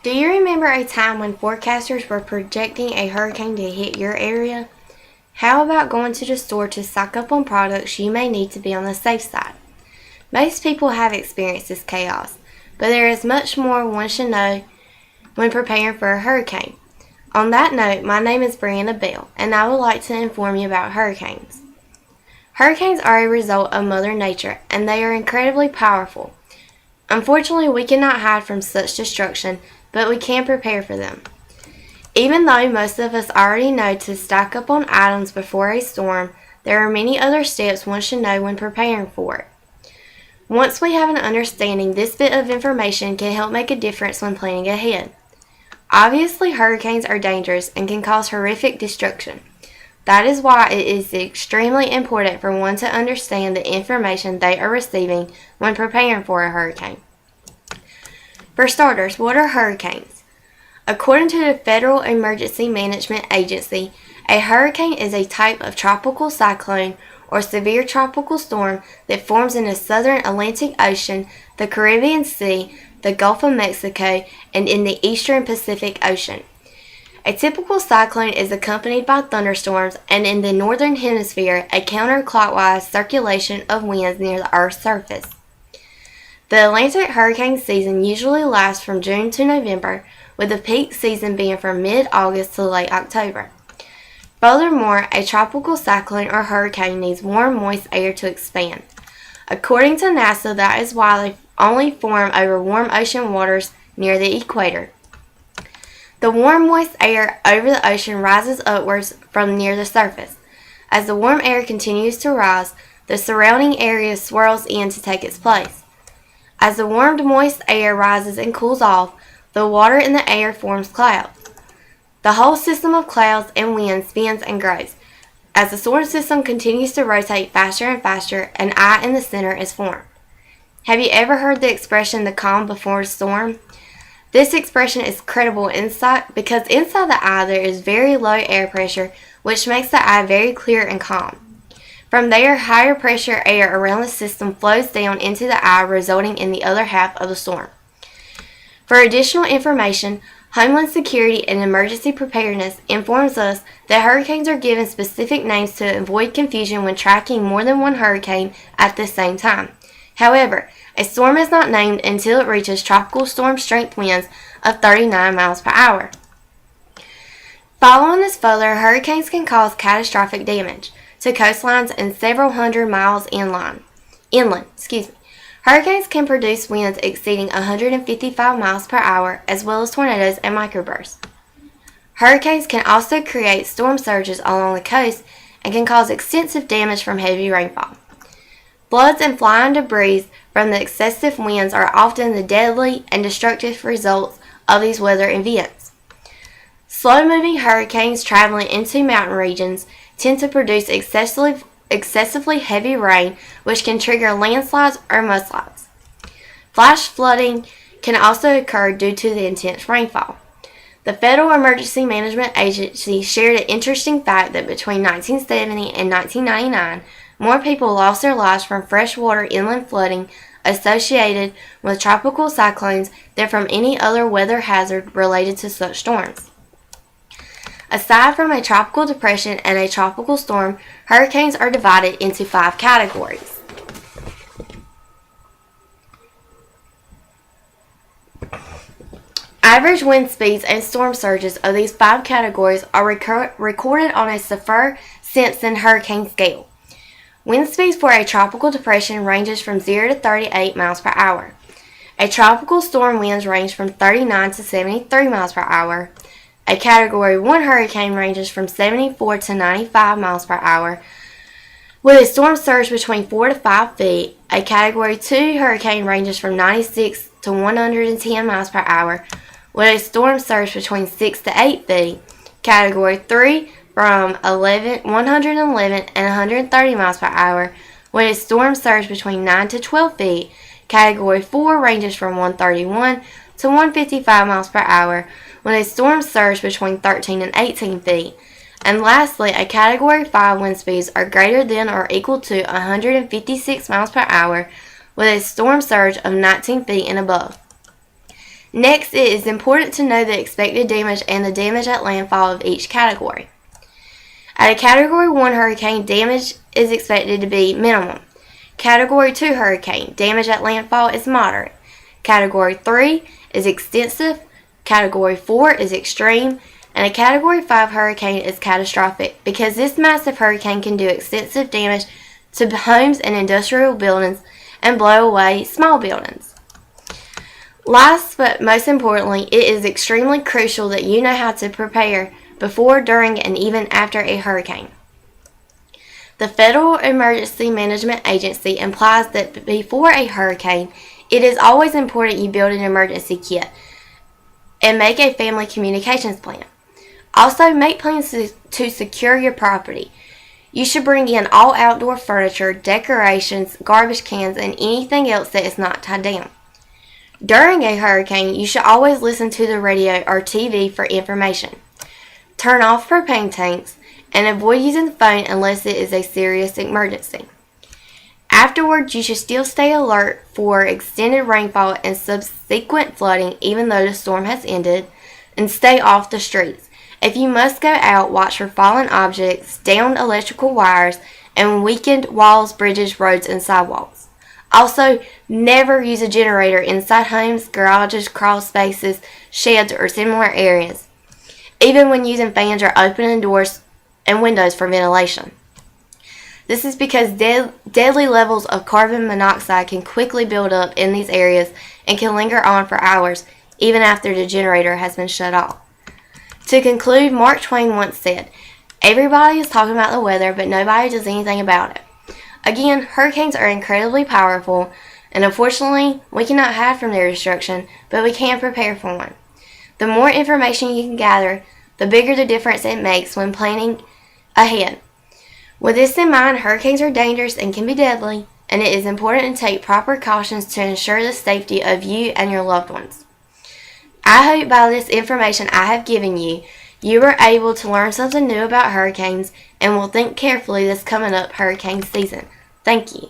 Do you remember a time when forecasters were projecting a hurricane to hit your area? How about going to the store to stock up on products you may need to be on the safe side? Most people have experienced this chaos, but there is much more one should know when preparing for a hurricane. On that note, my name is Brianna Bell, and I would like to inform you about hurricanes. Hurricanes are a result of Mother Nature, and they are incredibly powerful. Unfortunately, we cannot hide from such destruction, but we can prepare for them. Even though most of us already know to stock up on items before a storm, there are many other steps one should know when preparing for it. Once we have an understanding, this bit of information can help make a difference when planning ahead. Obviously, hurricanes are dangerous and can cause horrific destruction. That is why it is extremely important for one to understand the information they are receiving when preparing for a hurricane. For starters, what are hurricanes? According to the Federal Emergency Management Agency, a hurricane is a type of tropical cyclone or severe tropical storm that forms in the southern Atlantic Ocean, the Caribbean Sea, the Gulf of Mexico, and in the eastern Pacific Ocean. A typical cyclone is accompanied by thunderstorms and in the northern hemisphere, a counterclockwise circulation of winds near the Earth's surface. The Atlantic hurricane season usually lasts from June to November, with the peak season being from mid-August to late October. Furthermore, a tropical cyclone or hurricane needs warm, moist air to expand. According to NASA, that is why they only form over warm ocean waters near the equator. The warm, moist air over the ocean rises upwards from near the surface. As the warm air continues to rise, the surrounding area swirls in to take its place. As the warmed, moist air rises and cools off, the water in the air forms clouds. The whole system of clouds and wind spins and grows. As the storm system continues to rotate faster and faster, an eye in the center is formed. Have you ever heard the expression, the calm before a storm? This expression is credible because inside the eye there is very low air pressure, which makes the eye very clear and calm. From there, higher pressure air around the system flows down into the eye, resulting in the other half of the storm. For additional information, Homeland Security and Emergency Preparedness informs us that hurricanes are given specific names to avoid confusion when tracking more than one hurricane at the same time. However, a storm is not named until it reaches tropical storm strength winds of 39 miles per hour. Following this further, hurricanes can cause catastrophic damage to coastlines and several hundred miles inland. Hurricanes can produce winds exceeding 155 miles per hour, as well as tornadoes and microbursts. Hurricanes can also create storm surges along the coast and can cause extensive damage from heavy rainfall. Floods and flying debris from the excessive winds are often the deadly and destructive results of these weather events. Slow-moving hurricanes traveling into mountain regions tend to produce excessively heavy rain, which can trigger landslides or mudslides. Flash flooding can also occur due to the intense rainfall. The Federal Emergency Management Agency shared an interesting fact that between 1970 and 1999, more people lost their lives from freshwater inland flooding associated with tropical cyclones than from any other weather hazard related to such storms. Aside from a tropical depression and a tropical storm, hurricanes are divided into 5 categories. Average wind speeds and storm surges of these 5 categories are recorded on a Saffir-Simpson hurricane scale. Wind speeds for a tropical depression ranges from 0 to 38 miles per hour. A tropical storm winds range from 39 to 73 miles per hour. A Category 1 hurricane ranges from 74 to 95 miles per hour, with a storm surge between 4 to 5 feet. A Category 2 hurricane ranges from 96 to 110 miles per hour, with a storm surge between 6 to 8 feet. Category 3 from 111 and 130 miles per hour, with a storm surge between 9 to 12 feet. Category 4 ranges from 131 to 155 miles per hour, with a storm surge between 13 and 18 feet. And lastly, a Category 5 wind speeds are greater than or equal to 156 miles per hour, with a storm surge of 19 feet and above. Next, it is important to know the expected damage and the damage at landfall of each category. At a Category 1 hurricane, damage is expected to be minimum. Category 2 hurricane, damage at landfall is moderate. Category 3 is extensive. Category 4 is extreme. And a Category 5 hurricane is catastrophic because this massive hurricane can do extensive damage to homes and industrial buildings and blow away small buildings. Last but most importantly, it is extremely crucial that you know how to prepare before, during, and even after a hurricane. The Federal Emergency Management Agency implies that before a hurricane, it is always important you build an emergency kit and make a family communications plan. Also, make plans to secure your property. You should bring in all outdoor furniture, decorations, garbage cans, and anything else that is not tied down. During a hurricane, you should always listen to the radio or TV for information. Turn off propane tanks and avoid using the phone unless it is a serious emergency. Afterwards, you should still stay alert for extended rainfall and subsequent flooding even though the storm has ended, and stay off the streets. If you must go out, watch for fallen objects, downed electrical wires, and weakened walls, bridges, roads, and sidewalks. Also, never use a generator inside homes, garages, crawl spaces, sheds, or similar areas, even when using fans or opening doors and windows for ventilation. This is because deadly levels of carbon monoxide can quickly build up in these areas and can linger on for hours, even after the generator has been shut off. To conclude, Mark Twain once said, "Everybody is talking about the weather, but nobody does anything about it." Again, hurricanes are incredibly powerful, and unfortunately, we cannot hide from their destruction, but we can prepare for one. The more information you can gather, the bigger the difference it makes when planning ahead. With this in mind, hurricanes are dangerous and can be deadly, and it is important to take proper cautions to ensure the safety of you and your loved ones. I hope by this information I have given you, you were able to learn something new about hurricanes and will think carefully this coming up hurricane season. Thank you.